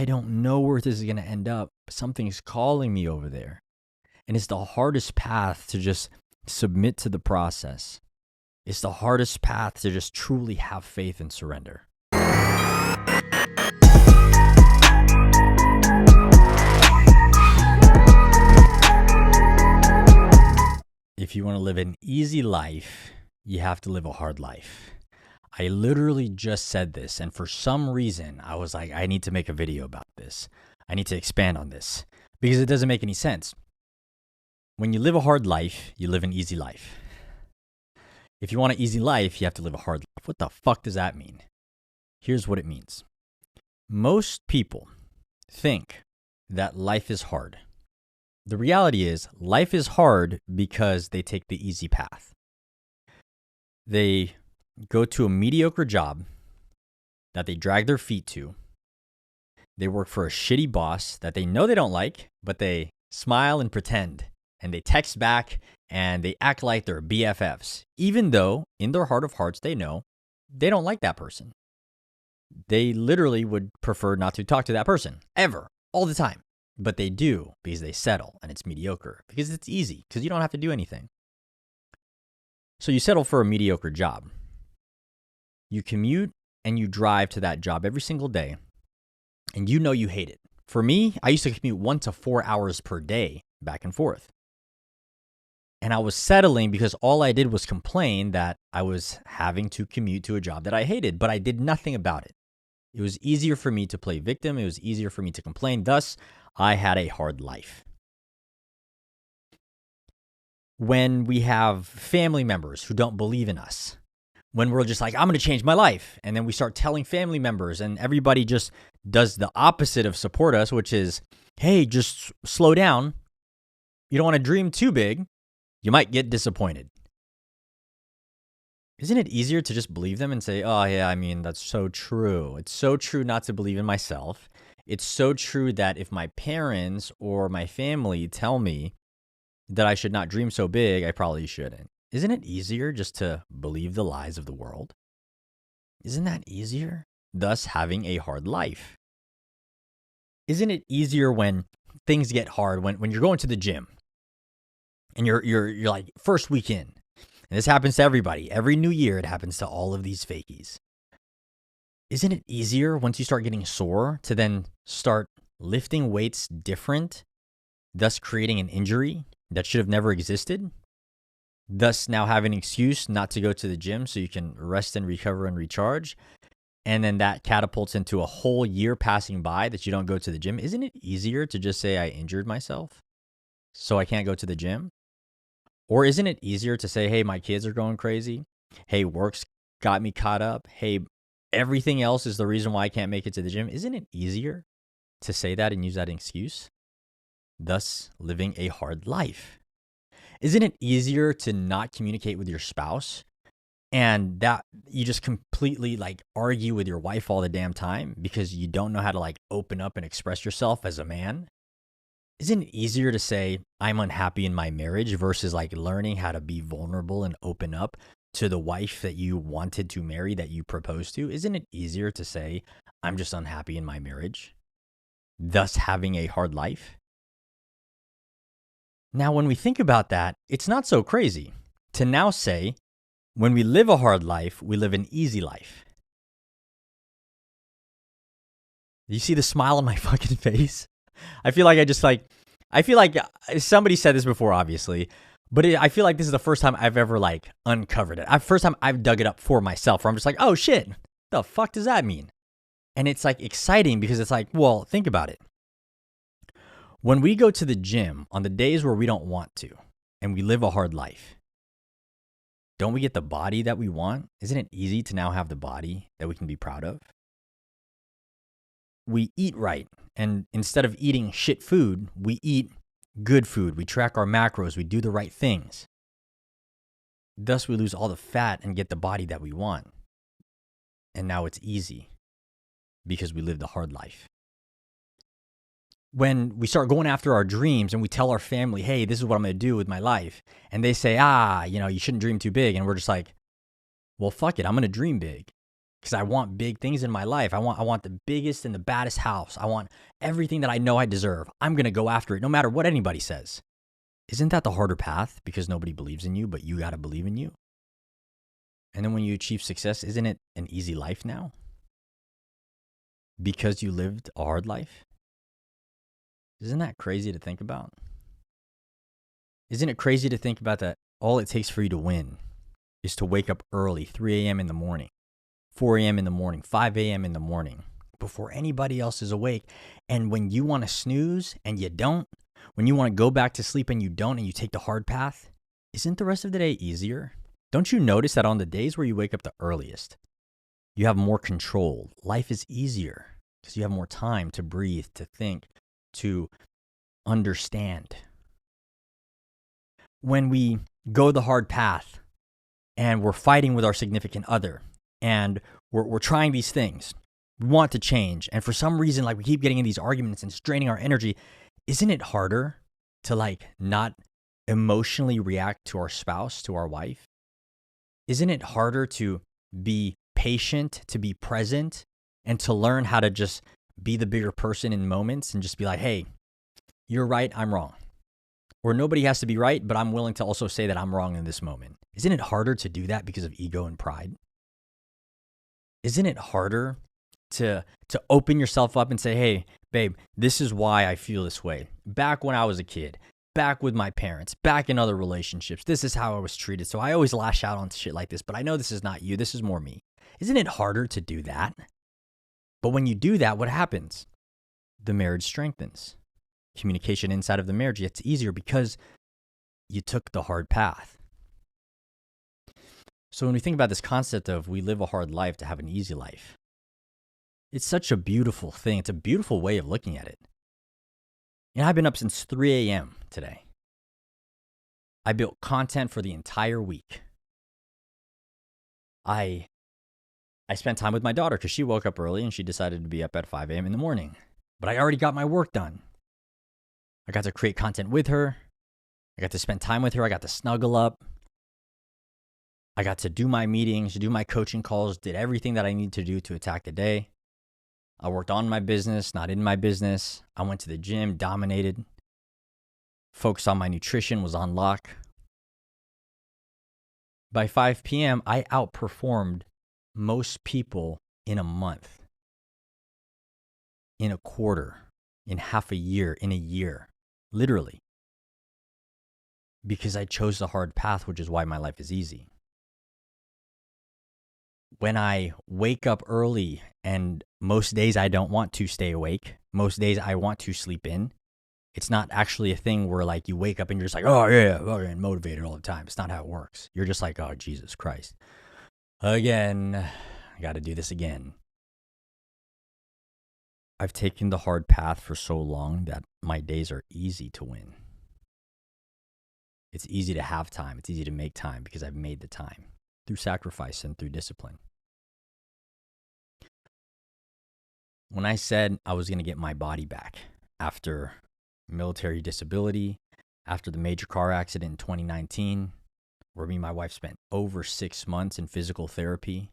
I don't know where this is going to end up, but something's calling me over there. And it's the hardest path to just submit to the process. It's the hardest path to just truly have faith and surrender. If you want to live an easy life, you have to live a hard life. I literally just said this, and for some reason, I was like, I need to make a video about this. I need to expand on this because it doesn't make any sense. When you live a hard life, you live an easy life. If you want an easy life, you have to live a hard life. What the fuck does that mean? Here's what it means. Most people think that life is hard. The reality is, life is hard because they take the easy path. They go to a mediocre job that they drag their feet to. They work for a shitty boss that they know they don't like, but they smile and pretend. And they text back and they act like they're BFFs, even though in their heart of hearts, they know they don't like that person. They literally would prefer not to talk to that person ever, all the time. But they do because they settle and it's mediocre because it's easy because you don't have to do anything. So you settle for a mediocre job. You commute and you drive to that job every single day and you know you hate it. For me, I used to commute 1 to 4 hours per day back and forth. And I was settling because all I did was complain that I was having to commute to a job that I hated, but I did nothing about it. It was easier for me to play victim. It was easier for me to complain. Thus, I had a hard life. When we have family members who don't believe in us, when we're just like, I'm going to change my life. And then we start telling family members and everybody just does the opposite of support us, which is, hey, just slow down. You don't want to dream too big. You might get disappointed. Isn't it easier to just believe them and say, oh yeah, I mean, that's so true. It's so true not to believe in myself. It's so true that if my parents or my family tell me that I should not dream so big, I probably shouldn't. Isn't it easier just to believe the lies of the world? Isn't that easier? Thus having a hard life. Isn't it easier when things get hard, when you're going to the gym and you're like first week in, and this happens to everybody. Every new year, it happens to all of these fakies. Isn't it easier once you start getting sore to then start lifting weights different, thus creating an injury that should have never existed? Thus now have an excuse not to go to the gym so you can rest and recover and recharge. And then that catapults into a whole year passing by that you don't go to the gym. Isn't it easier to just say I injured myself so I can't go to the gym? Or isn't it easier to say, hey, my kids are going crazy. Hey, work's got me caught up. Hey, everything else is the reason why I can't make it to the gym. Isn't it easier to say that and use that excuse? Thus living a hard life. Isn't it easier to not communicate with your spouse and that you just completely like argue with your wife all the damn time because you don't know how to like open up and express yourself as a man? Isn't it easier to say I'm unhappy in my marriage versus like learning how to be vulnerable and open up to the wife that you wanted to marry, that you proposed to? Isn't it easier to say I'm just unhappy in my marriage, thus having a hard life? Now, when we think about that, it's not so crazy to now say, when we live a hard life, we live an easy life. You see the smile on my fucking face? I feel like somebody said this before, obviously, but I feel like this is the first time I've ever like uncovered it. First time I've dug it up for myself where I'm just like, oh shit, the fuck does that mean? And it's like exciting because it's like, well, think about it. When we go to the gym on the days where we don't want to and we live a hard life, don't we get the body that we want? Isn't it easy to now have the body that we can be proud of? We eat right. And instead of eating shit food, we eat good food. We track our macros. We do the right things. Thus, we lose all the fat and get the body that we want. And now it's easy because we lived a hard life. When we start going after our dreams and we tell our family, hey, this is what I'm going to do with my life. And they say, you shouldn't dream too big. And we're just like, well, fuck it. I'm going to dream big. because I want big things in my life. I want the biggest and the baddest house. I want everything that I know I deserve. I'm going to go after it no matter what anybody says. Isn't that the harder path because nobody believes in you, but you got to believe in you? And then when you achieve success, isn't it an easy life now? Because you lived a hard life? Isn't that crazy to think about? Isn't it crazy to think about that all it takes for you to win is to wake up early, 3 a.m. in the morning, 4 a.m. in the morning, 5 a.m. in the morning, before anybody else is awake. And when you want to snooze and you don't, when you want to go back to sleep and you don't, and you take the hard path, isn't the rest of the day easier? Don't you notice that on the days where you wake up the earliest, you have more control? Life is easier because you have more time to breathe, to think, to understand. When we go the hard path and we're fighting with our significant other and we're trying these things, we want to change, and for some reason, like, we keep getting in these arguments and straining our energy, isn't it harder to, like, not emotionally react to our spouse, to our wife? Isn't it harder to be patient, to be present, and to learn how to just be the bigger person in moments and just be like, hey, you're right, I'm wrong. Or nobody has to be right, but I'm willing to also say that I'm wrong in this moment. Isn't it harder to do that because of ego and pride? Isn't it harder to open yourself up and say, hey, babe, this is why I feel this way. Back when I was a kid, back with my parents, back in other relationships, this is how I was treated. So I always lash out on shit like this, but I know this is not you. This is more me. Isn't it harder to do that? But when you do that, what happens? The marriage strengthens. Communication inside of the marriage gets easier because you took the hard path. So when we think about this concept of we live a hard life to have an easy life, it's such a beautiful thing. It's a beautiful way of looking at it. You know, I've been up since 3 a.m. today. I built content for the entire week. I spent time with my daughter because she woke up early and she decided to be up at 5 a.m. in the morning. But I already got my work done. I got to create content with her. I got to spend time with her. I got to snuggle up. I got to do my meetings, do my coaching calls, did everything that I need to do to attack the day. I worked on my business, not in my business. I went to the gym, dominated, focused on my nutrition, was on lock. By 5 p.m., I outperformed most people in a month, in a quarter, in half a year, in a year, literally. Because I chose the hard path, which is why my life is easy. When I wake up early, and most days I don't want to stay awake, most days I want to sleep in, it's not actually a thing where, like, you wake up and you're just like, oh yeah, and motivated all the time. It's not how it works. You're just like, oh, Jesus Christ. Again, I got to do this again. I've taken the hard path for so long that my days are easy to win. It's easy to have time. It's easy to make time because I've made the time through sacrifice and through discipline. When I said I was going to get my body back after military disability, after the major car accident in 2019, where me and my wife spent over 6 months in physical therapy,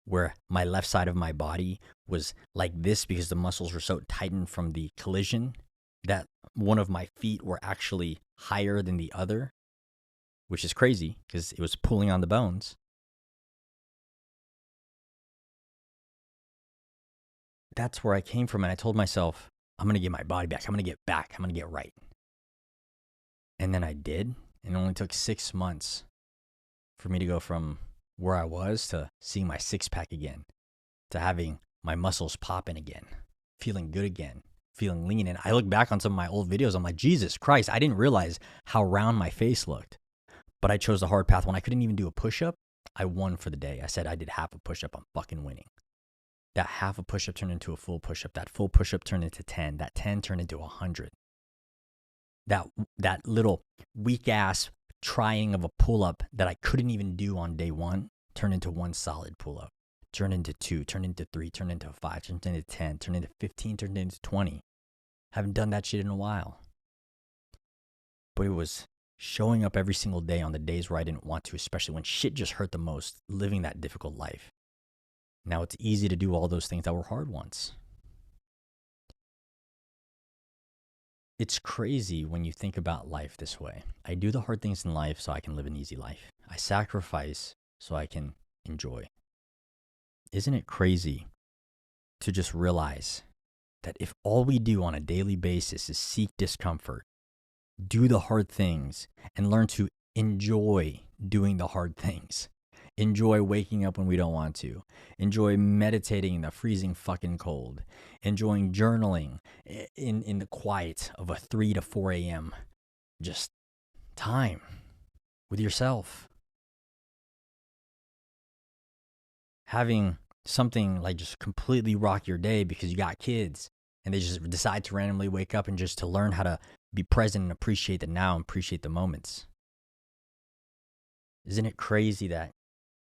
where my left side of my body was like this because the muscles were so tightened from the collision that one of my feet were actually higher than the other, which is crazy because it was pulling on the bones. That's where I came from, and I told myself, I'm going to get my body back. I'm going to get back. I'm going to get right. And then I did, and it only took 6 months for me to go from where I was to seeing my six-pack again, to having my muscles popping again, feeling good again, feeling lean. And I look back on some of my old videos, I'm like, Jesus Christ, I didn't realize how round my face looked. But I chose the hard path. When I couldn't even do a push-up, I won for the day. I said I did half a push-up, I'm fucking winning. That half a push-up turned into a full push-up. That full push-up turned into 10. That 10 turned into 100. That little weak-ass trying of a pull-up that I couldn't even do on day one turned into one solid pull-up. Turned into 2, turned into 3, turned into 5, turned into 10, turned into 15, turned into 20. Haven't done that shit in a while. But it was showing up every single day on the days where I didn't want to, especially when shit just hurt the most, living that difficult life. Now it's easy to do all those things that were hard once. It's crazy when you think about life this way. I do the hard things in life so I can live an easy life. I sacrifice so I can enjoy. Isn't it crazy to just realize that if all we do on a daily basis is seek discomfort, do the hard things, and learn to enjoy doing the hard things, enjoy waking up when we don't want to, enjoy meditating in the freezing fucking cold, enjoying journaling in the quiet of a 3 to 4 a.m. just time with yourself. Having something like just completely rock your day because you got kids and they just decide to randomly wake up and just to learn how to be present and appreciate the now and appreciate the moments. Isn't it crazy that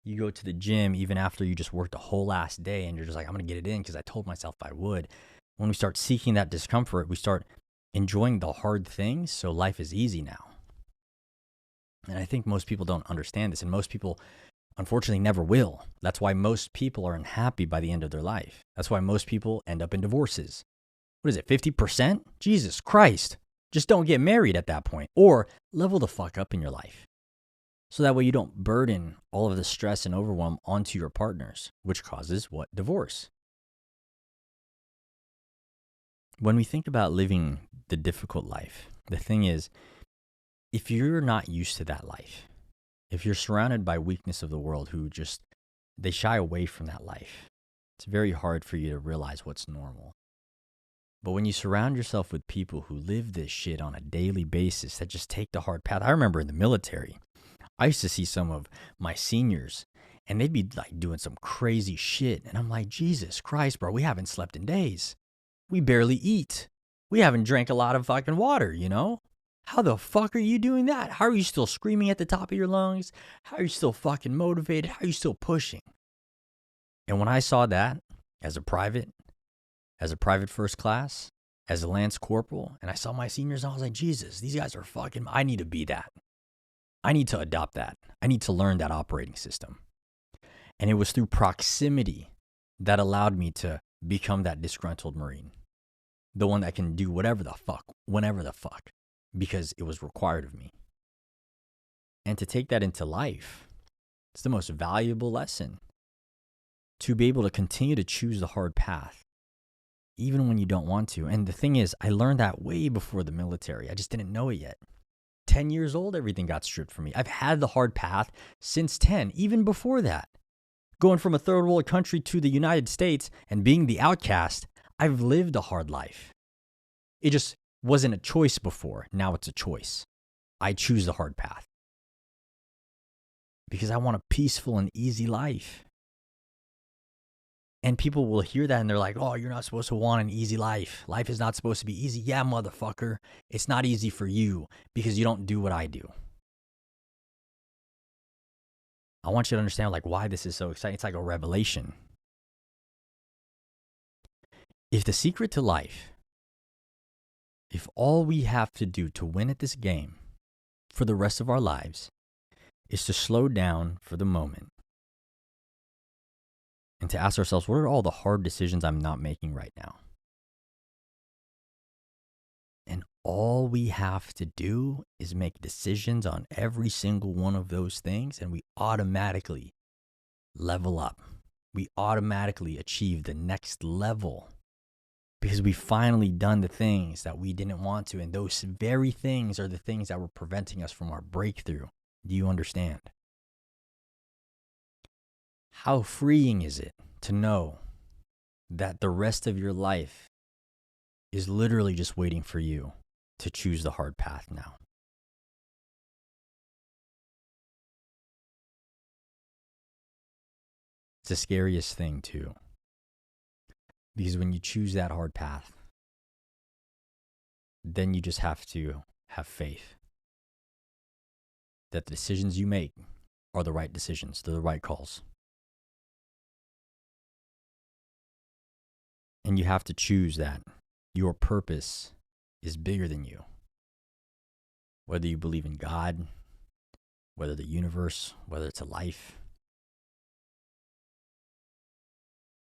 you go to the gym even after you just worked a whole last day and you're just like, I'm going to get it in because I told myself I would. When we start seeking that discomfort, we start enjoying the hard things, so life is easy now. And I think most people don't understand this, and most people unfortunately never will. That's why most people are unhappy by the end of their life. That's why most people end up in divorces. What is it, 50%? Jesus Christ. Just don't get married at that point, or level the fuck up in your life. So that way you don't burden all of the stress and overwhelm onto your partners, which causes what? Divorce. When we think about living the difficult life, the thing is, if you're not used to that life, if you're surrounded by weakness of the world who just, they shy away from that life, it's very hard for you to realize what's normal. But when you surround yourself with people who live this shit on a daily basis, that just take the hard path. I remember in the military, I used to see some of my seniors and they'd be like doing some crazy shit. And I'm like, Jesus Christ, bro, we haven't slept in days. We barely eat. We haven't drank a lot of fucking water, you know? How the fuck are you doing that? How are you still screaming at the top of your lungs? How are you still fucking motivated? How are you still pushing? And when I saw that as a private first class, as a lance corporal, and I saw my seniors, I was like, Jesus, these guys are fucking, I need to be that. I need to adopt that. I need to learn that operating system. And it was through proximity that allowed me to become that disgruntled Marine. The one that can do whatever the fuck, whenever the fuck, because it was required of me. And to take that into life, it's the most valuable lesson. To be able to continue to choose the hard path, even when you don't want to. And the thing is, I learned that way before the military. I just didn't know it yet. 10 years old, everything got stripped from me. I've had the hard path since 10, even before that. Going from a third world country to the United States and being the outcast, I've lived a hard life. It just wasn't a choice before. Now it's a choice. I choose the hard path because I want a peaceful and easy life. And people will hear that and they're like, oh, you're not supposed to want an easy life. Life is not supposed to be easy. Yeah, motherfucker. It's not easy for you because you don't do what I do. I want you to understand like why this is so exciting. It's like a revelation. If the secret to life, if all we have to do to win at this game for the rest of our lives is to slow down for the moment and to ask ourselves, what are all the hard decisions I'm not making right now? And all we have to do is make decisions on every single one of those things, and we automatically level up. We automatically achieve the next level because we finally done the things that we didn't want to. And those very things are the things that were preventing us from our breakthrough. Do you understand? How freeing is it to know that the rest of your life is literally just waiting for you to choose the hard path now? It's the scariest thing too. Because when you choose that hard path, then you just have to have faith that the decisions you make are the right decisions. They're the right calls. And you have to choose that your purpose is bigger than you. Whether you believe in God, whether the universe, whether it's a life,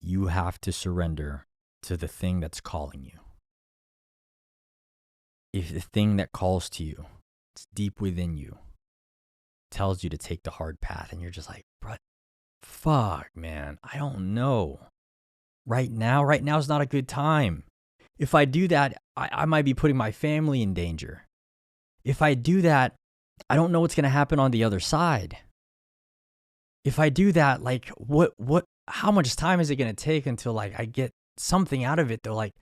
you have to surrender to the thing that's calling you. If the thing that calls to you, it's deep within you, tells you to take the hard path, and you're just like, bro, fuck, man, I don't know. Right now is not a good time. If I do that, I might be putting my family in danger. If I do that, I don't know what's going to happen on the other side. If I do that, like, how much time is it going to take until, like, I get something out of it, though? Like,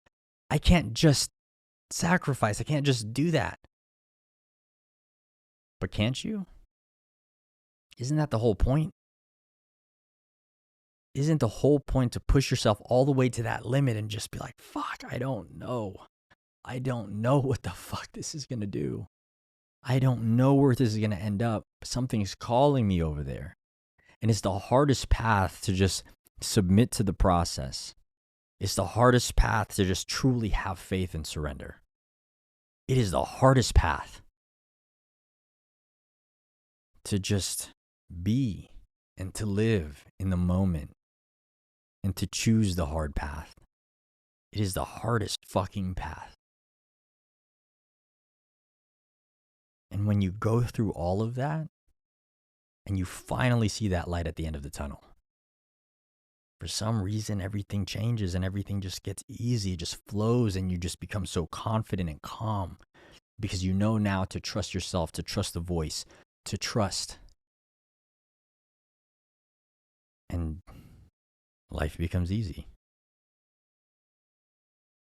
I can't just sacrifice. I can't just do that. But can't you? Isn't that the whole point? Isn't the whole point to push yourself all the way to that limit and just be like, fuck, I don't know. I don't know what the fuck this is going to do. I don't know where this is going to end up. Something's calling me over there. And it's the hardest path to just submit to the process. It's the hardest path to just truly have faith and surrender. It is the hardest path to just be and to live in the moment and to choose the hard path. It is the hardest fucking path. And when you go through all of that and you finally see that light at the end of the tunnel, for some reason, everything changes and everything just gets easy. It just flows and you just become so confident and calm because you know now to trust yourself, to trust the voice, to trust. And life becomes easy.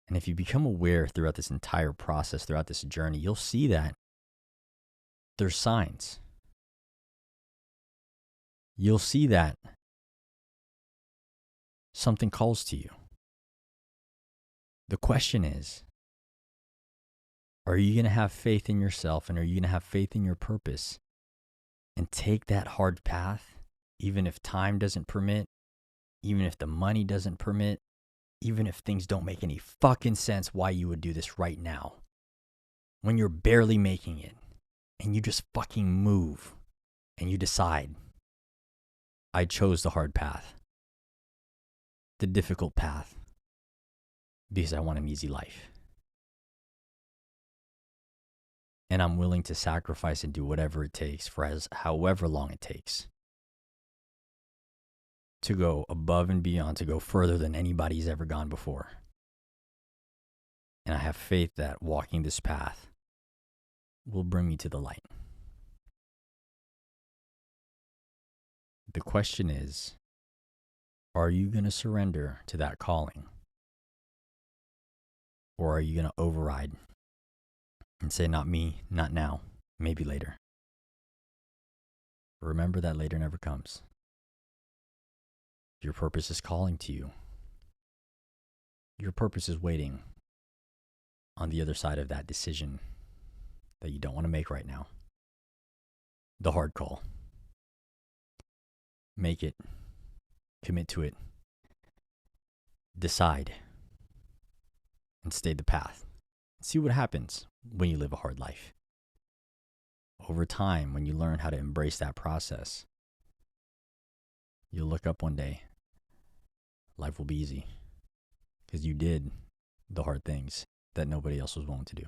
And if you become aware throughout this entire process, throughout this journey, you'll see that there's signs. You'll see that something calls to you. The question is, are you going to have faith in yourself and are you going to have faith in your purpose and take that hard path, even if time doesn't permit, even if the money doesn't permit, even if things don't make any fucking sense why you would do this right now, when you're barely making it and you just fucking move and you decide, I chose the hard path, the difficult path, because I want an easy life. And I'm willing to sacrifice and do whatever it takes for however long it takes to go above and beyond, to go further than anybody's ever gone before. And I have faith that walking this path will bring me to the light. The question is, are you going to surrender to that calling? Or are you going to override and say, not me, not now, maybe later? Remember that later never comes. Your purpose is calling to you. Your purpose is waiting on the other side of that decision that you don't want to make right now. The hard call. Make it. Commit to it. Decide. And stay the path. See what happens when you live a hard life. Over time, when you learn how to embrace that process, you'll look up one day. Life will be easy. Because you did the hard things that nobody else was willing to do.